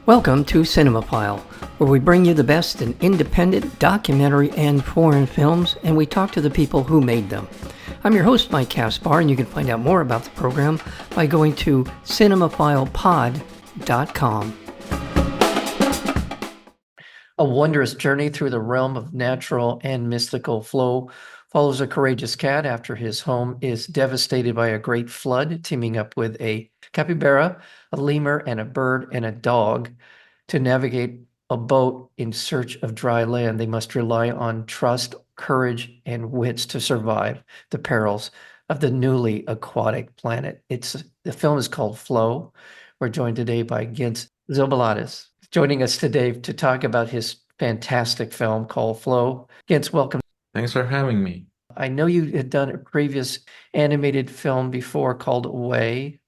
Welcome to Cinemophile, where we bring you the best in independent, documentary, and foreign films, and we talk to the people who made them. I'm your host, Mike Caspar, and you can find out more about the program by going to cinemaphilepod.com. A wondrous journey through the realm of natural and mystical flow follows a courageous cat after his home is devastated by a great flood, teaming up with a capybara, a lemur, and a bird and a dog. To navigate a boat in search of dry land, they must rely on trust, courage, and wits to survive the perils of the newly aquatic planet. The film is called Flow. We're joined today by Gints Zilbalodis, joining us today to talk about his fantastic film called Flow. Gints, welcome. Thanks for having me. I know you had done a previous animated film before called Away.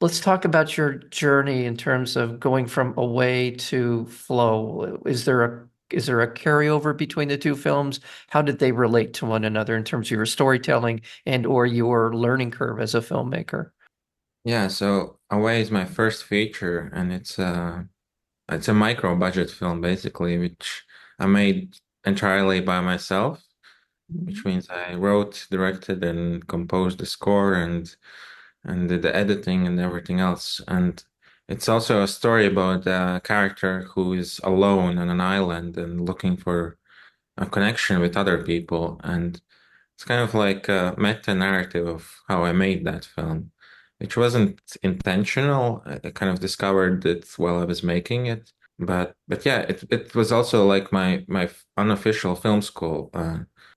Let's talk about your journey in terms of going from Away to Flow. Is there a carryover between the two films? How did they relate to one another in terms of your storytelling and or your learning curve as a filmmaker? Yeah, so Away is my first feature, and it's a micro budget film basically, which I made entirely by myself, which means I wrote, directed, and composed the score and did the editing and everything else. And it's also a story about a character who is alone on an island and looking for a connection with other people. And it's kind of like a meta narrative of how I made that film, which wasn't intentional. I kind of discovered it while I was making it. But yeah, it was also like my unofficial film school,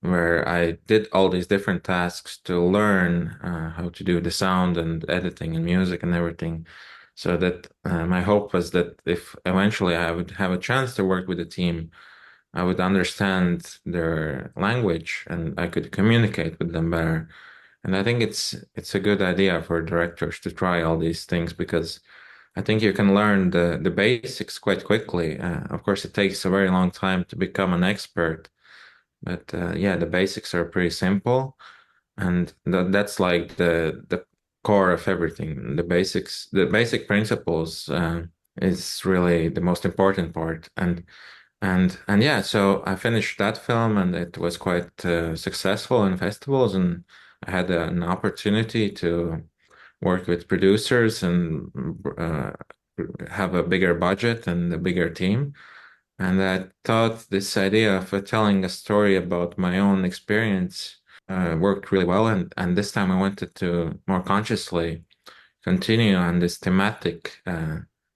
where I did all these different tasks to learn how to do the sound and editing and music and everything. So that my hope was that if eventually I would have a chance to work with a team, I would understand their language and I could communicate with them better. And I think it's a good idea for directors to try all these things because I think you can learn the basics quite quickly. Of course, it takes a very long time to become an expert, but yeah, the basics are pretty simple, and that's like the core of everything. The basics, the basic principles, is really the most important part. And yeah, so I finished that film, and it was quite successful in festivals, and I had an opportunity to work with producers and have a bigger budget and a bigger team. And I thought this idea of telling a story about my own experience worked really well. And this time I wanted to more consciously continue on this thematic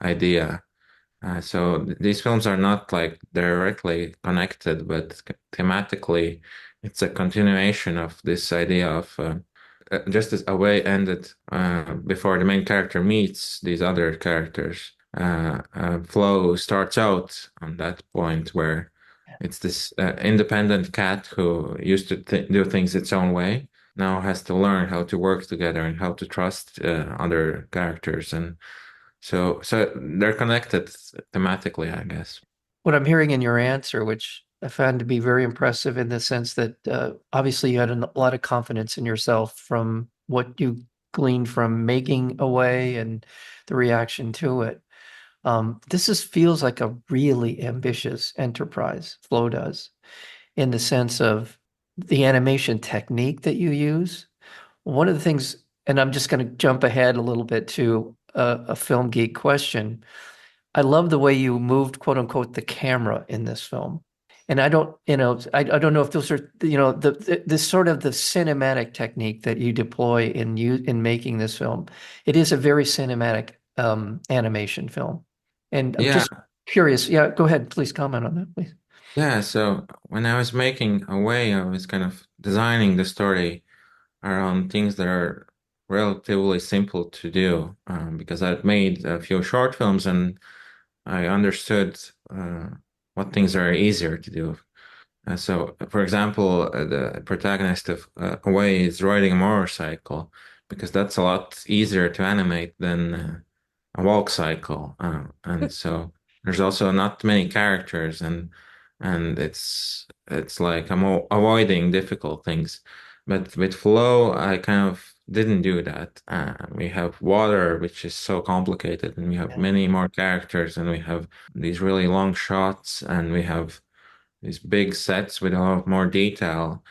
idea. These films are not like directly connected, but thematically, it's a continuation of this idea of just as Away ended before the main character meets these other characters. Flow starts out on that point where it's this independent cat who used to do things its own way, now has to learn how to work together and how to trust other characters. And so they're connected thematically, I guess. What I'm hearing in your answer, which I found to be very impressive in the sense that obviously you had a lot of confidence in yourself from what you gleaned from making Away and the reaction to it. Feels like a really ambitious enterprise, Flow does, in the sense of the animation technique that you use. One of the things, and I'm just going to jump ahead a little bit to a film geek question. I love the way you moved, quote unquote, the camera in this film. And I don't know if those are, this sort of the cinematic technique that you deploy in making this film. It is a very cinematic animation film. And I'm Yeah, just curious. Yeah, go ahead. Please comment on that, please. yeah. So when I was making Away, I was kind of designing the story around things that are relatively simple to do, because I'd made a few short films and I understood what things are easier to do. So, for example, the protagonist of Away is riding a motorcycle because that's a lot easier to animate than a walk cycle. And so there's also not many characters, and it's like I'm avoiding difficult things. But with Flow, I kind of didn't do that. We have water, which is so complicated, and we have many more characters, and we have these really long shots, and we have these big sets with a lot more detail.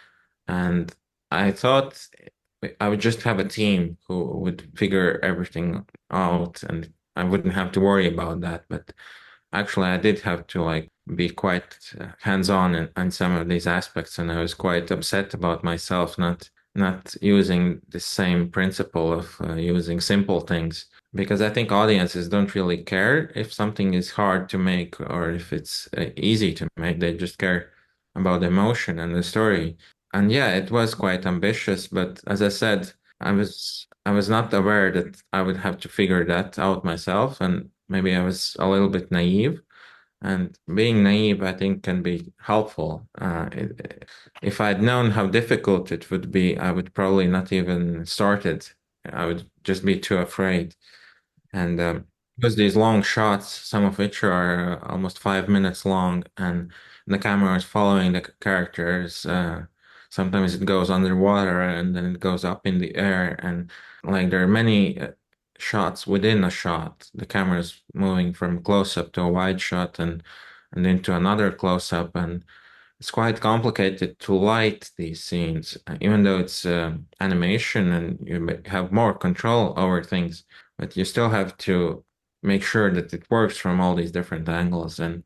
And I thought I would just have a team who would figure everything out, and I wouldn't have to worry about that. But actually, I did have to like be quite hands-on in some of these aspects, and I was quite upset about myself not using the same principle of using simple things because I think audiences don't really care if something is hard to make or if it's easy to make. They just care about the emotion and the story. And yeah, it was quite ambitious, but as I said, I was not aware that I would have to figure that out myself, and maybe I was a little bit naive. And being naive, I think, can be helpful. If I'd known how difficult it would be, I would probably not even start it. I would just be too afraid. And because these long shots, some of which are almost 5 minutes long, and the camera is following the characters. Sometimes it goes underwater and then it goes up in the air, and like there are many shots within a shot. The camera is moving from close up to a wide shot and into another close up, and it's quite complicated to light these scenes, even though it's animation and have more control over things, but you still have to make sure that it works from all these different angles. And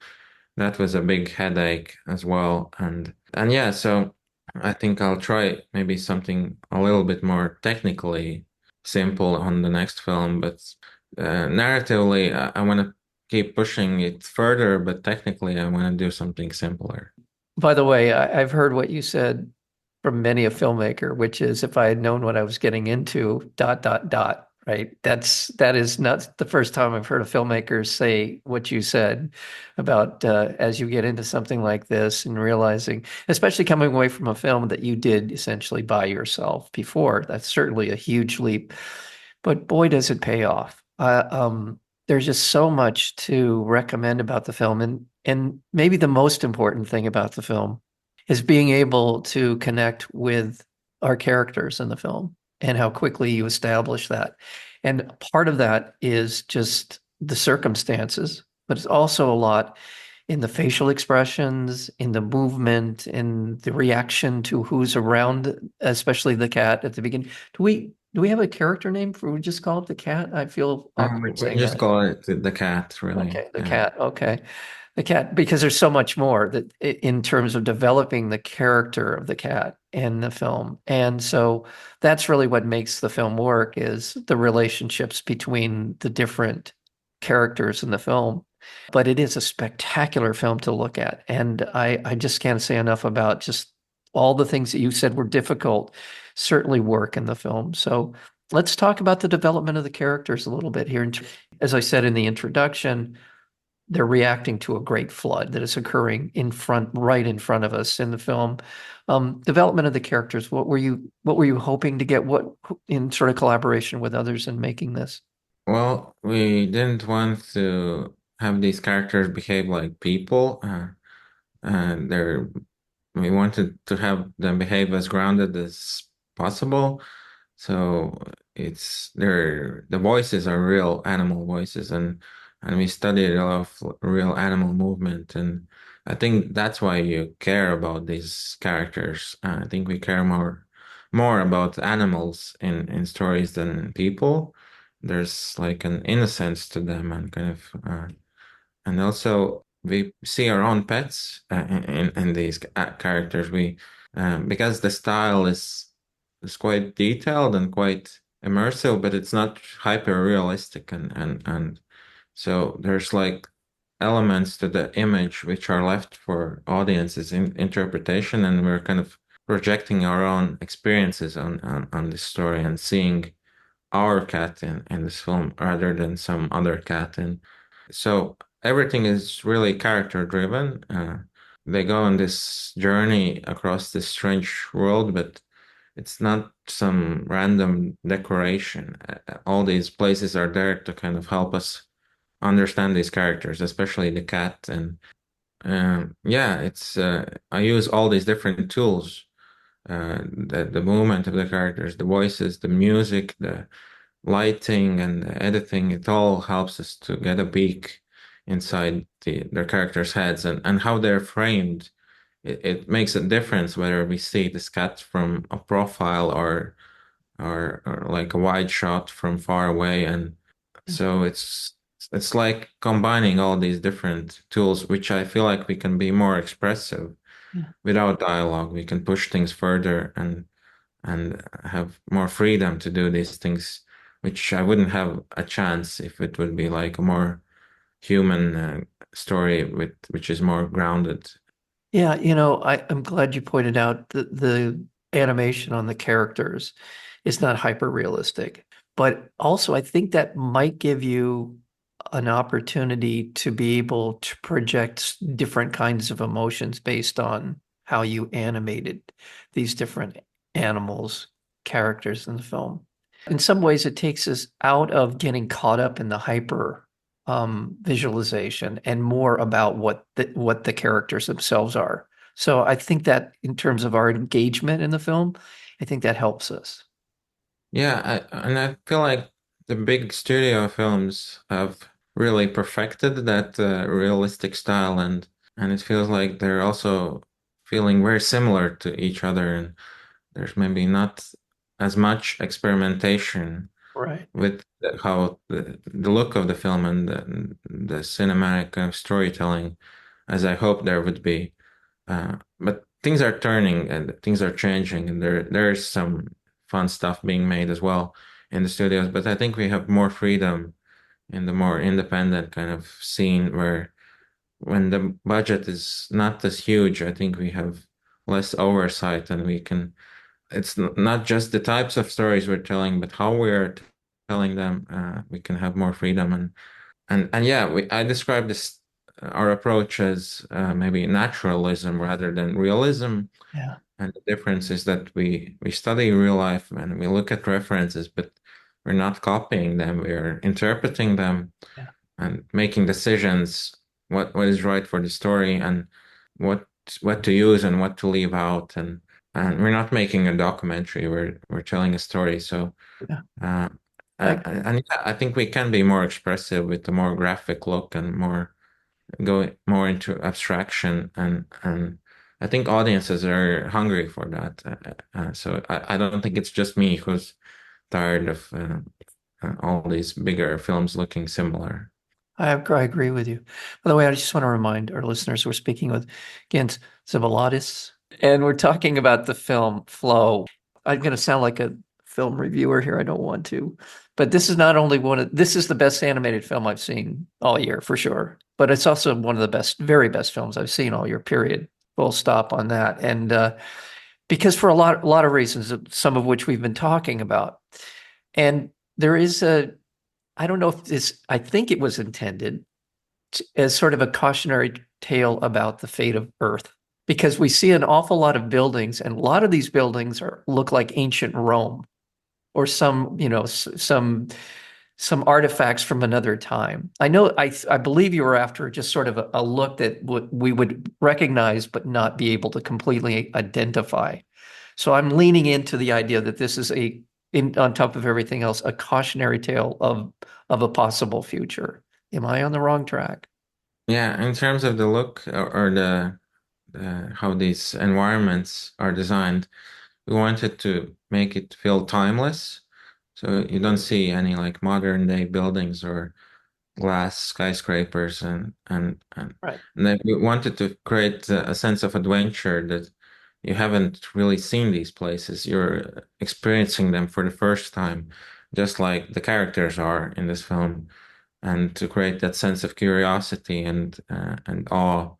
that was a big headache as well. And yeah, so I think I'll try maybe something a little bit more technically simple on the next film, but narratively, I want to keep pushing it further, but technically, I want to do something simpler. By the way, I've heard what you said from many a filmmaker, which is if I had known what I was getting into, dot, dot, dot, right? That is not the first time I've heard a filmmaker say what you said about as you get into something like this and realizing, especially coming away from a film that you did essentially by yourself before, that's certainly a huge leap. But boy, does it pay off. There's just so much to recommend about the film, and maybe the most important thing about the film is being able to connect with our characters in the film and how quickly you establish that. And part of that is just the circumstances, but it's also a lot in the facial expressions, in the movement, in the reaction to who's around, especially the cat at the beginning. Do we have a character name for we just call it the cat? I feel awkward We saying just that. call it the cat, really. Okay, the cat. Okay. The cat, because there's so much more that in terms of developing the character of the cat in the film. And so that's really what makes the film work is the relationships between the different characters in the film. But it is a spectacular film to look at. And I just can't say enough about just all the things that you said were difficult certainly work in the film. So let's talk about the development of the characters a little bit here. As I said in the introduction, they're reacting to a great flood that is occurring right in front of us in the film. Development of the characters. What were you hoping to get? What in sort of collaboration with others in making this? Well, we didn't want to have these characters behave like people. They're we wanted to have them behave as grounded as possible. So it's the voices are real animal voices, and we studied a lot of real animal movement, and I think that's why you care about these characters. I think we care more about animals in stories than people. There's like an innocence to them and kind of and also we see our own pets in these characters. We because the style is quite detailed and quite immersive, but it's not hyper realistic, and so there's like elements to the image which are left for audiences in interpretation, and we're kind of projecting our own experiences on this story and seeing our cat in this film rather than some other cat. And so everything is really character driven. They go on this journey across this strange world, but it's not some random decoration. All these places are there to kind of help us understand these characters, especially the cat. And yeah, it's I use all these different tools the movement of the characters, the voices, the music, the lighting, and the editing. It all helps us to get a peek inside their characters' heads and how they're framed. It makes a difference whether we see the sketch from a profile or like a wide shot from far away. And so it's like combining all these different tools, which I feel like we can be more expressive Yeah. without dialogue. We can push things further and have more freedom to do these things, which I wouldn't have a chance if it would be like a more human story with which is more grounded. Yeah, I'm glad you pointed out the animation on the characters is not hyper realistic. But also, I think that might give you an opportunity to be able to project different kinds of emotions based on how you animated these different animals, characters in the film. In some ways, it takes us out of getting caught up in the hyper visualization and more about what the characters themselves are. So I think that in terms of our engagement in the film, I think that helps us. And I feel like the big studio films have really perfected that realistic style, and it feels like they're also feeling very similar to each other, and there's maybe not as much experimentation Right. with how the look of the film and the cinematic kind of storytelling as I hope there would be. But things are turning and things are changing, and there's some fun stuff being made as well in the studios. But I think we have more freedom in the more independent kind of scene where when the budget is not as huge, I think we have less oversight and we can it's not just the types of stories we're telling, but how we're telling them. We can have more freedom and yeah, I describe this our approach as maybe naturalism rather than realism. Yeah. And the difference is that we study real life and we look at references, but we're not copying them. We're interpreting them Yeah. and making decisions. What is right for the story and what what to use and what to leave out. And we're not making a documentary. We're telling a story. So. Yeah. Uh, I, and yeah, I think we can be more expressive with the more graphic look and more go more into abstraction and I think audiences are hungry for that. So I don't think it's just me who's tired of all these bigger films looking similar. I agree with you. By the way, I just want to remind our listeners we're speaking with Gints Zilbalodis, and we're talking about the film Flow. I'm going to sound like a film reviewer here. I don't want to, but this is not only this is the best animated film I've seen all year for sure, but it's also one of the best, very best films I've seen all year, period. Full stop on that. And because for a lot of reasons, some of which we've been talking about. And there is I don't know if I think it was intended as sort of a cautionary tale about the fate of Earth, because we see an awful lot of buildings, and a lot of these buildings look like ancient Rome or some artifacts from another time. I believe you were after just sort of a look that we would recognize but not be able to completely identify. So I'm leaning into the idea that this is on top of everything else, a cautionary tale of a possible future. Am I on the wrong track? Yeah, in terms of the look or how these environments are designed, we wanted to make it feel timeless. So you don't see any like modern day buildings or glass skyscrapers Right. and then we wanted to create a sense of adventure that you haven't really seen these places. You're experiencing them for the first time, just like the characters are in this film, and to create that sense of curiosity and awe.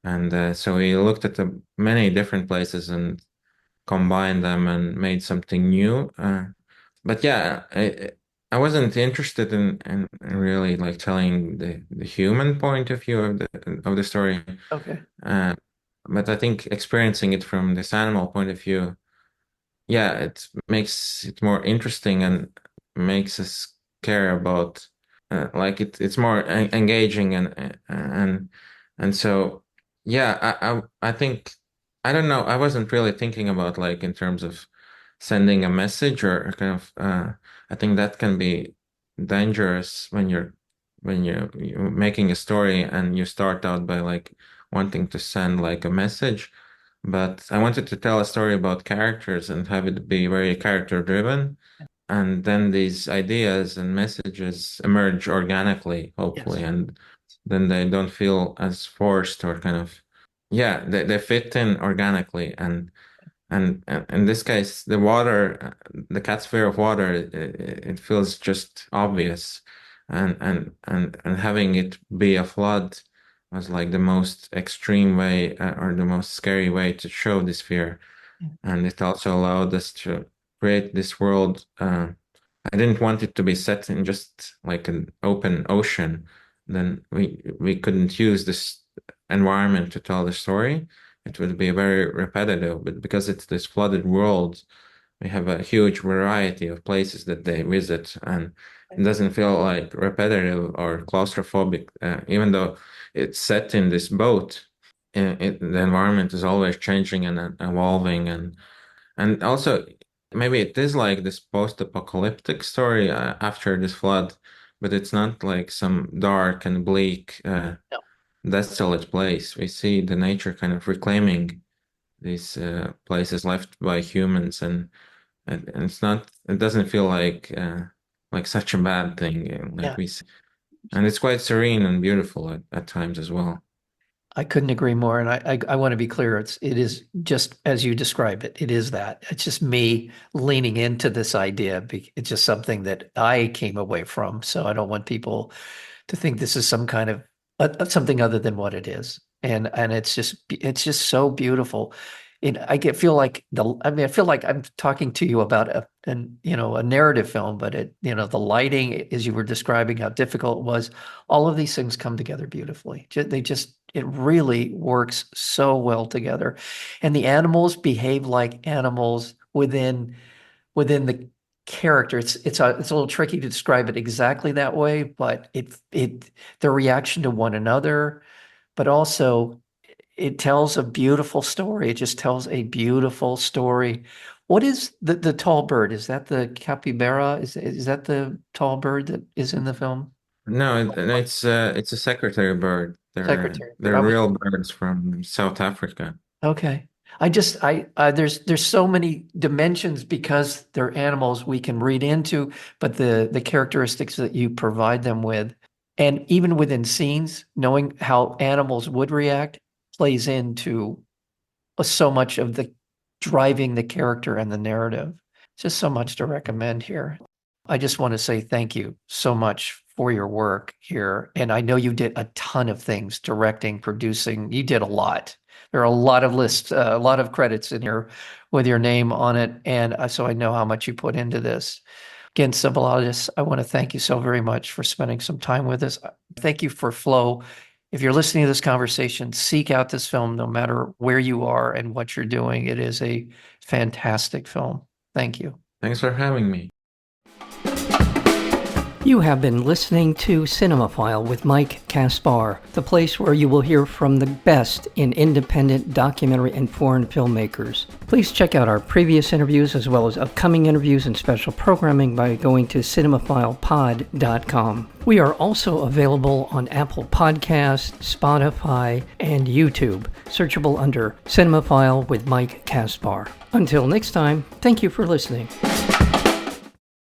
And so we looked at the many different places and combined them and made something new. But yeah, I wasn't interested in really like telling the human point of view of the story. Okay. Uh, but I think experiencing it from this animal point of view, yeah, it makes it more interesting and makes us care about like it's more engaging and so yeah, I think. I don't know. I wasn't really thinking about like in terms of sending a message or kind of I think that can be dangerous when you're making a story and you start out by like wanting to send like a message. But I wanted to tell a story about characters and have it be very character driven. And then these ideas and messages emerge organically, Yes. hopefully, and then they don't feel as forced or kind of, yeah, they fit in organically. And in this case, the water, the cat sphere of water, it feels just obvious, and having it be a flood was like the most extreme way or the most scary way to show this fear, and it also allowed us to create this world. I didn't want it to be set in just like an open ocean. Then we couldn't use this environment to tell the story. It would be very repetitive, but because it's this flooded world, we have a huge variety of places that they visit, and it doesn't feel like repetitive or claustrophobic, even though it's set in this boat. The environment is always changing and evolving, and also, maybe it is like this post-apocalyptic story after this flood, but it's not like some dark and bleak, No. desolate place. We see the nature kind of reclaiming these places left by humans, and it's not. It doesn't feel like such a bad thing, like Yeah. we see, and it's quite serene and beautiful at times as well. I couldn't agree more. And I want to be clear. It is just as you describe it. It is that. It's just me leaning into this idea. It's just something that I came away from. So I don't want people to think this is some kind of something other than what it is. And it's just so beautiful. Feel like I feel like I'm talking to you about a narrative film, but the lighting, as you were describing how difficult it was, all of these things come together beautifully. It really works so well together. And the animals behave like animals within the character. It's a little tricky to describe it exactly that way, but their reaction to one another, but also it tells a beautiful story. It just tells a beautiful story. What is the tall bird? Is that the capybara? Is that the tall bird that is in the film? No, it's a secretary bird. Secretary bird. They're real birds from South Africa. Okay. There's so many dimensions because they're animals we can read into, but the characteristics that you provide them with, and even within scenes, knowing how animals would react plays into so much of the driving the character and the narrative. Just so much to recommend here. I just want to say thank you so much for your work here. And I know you did a ton of things, directing, producing. You did a lot. There are a lot of lists, a lot of credits in here with your name on it. And so I know how much you put into this. Again, Zilbalodis, I want to thank you so very much for spending some time with us. Thank you for Flow. If you're listening to this conversation, seek out this film no matter where you are and what you're doing. It is a fantastic film. Thank you. Thanks for having me. You have been listening to Cinemaphile with Mike Kaspar, the place where you will hear from the best in independent documentary and foreign filmmakers. Please check out our previous interviews as well as upcoming interviews and special programming by going to cinemaphilepod.com. We are also available on Apple Podcasts, Spotify, and YouTube, searchable under Cinemaphile with Mike Kaspar. Until next time, thank you for listening.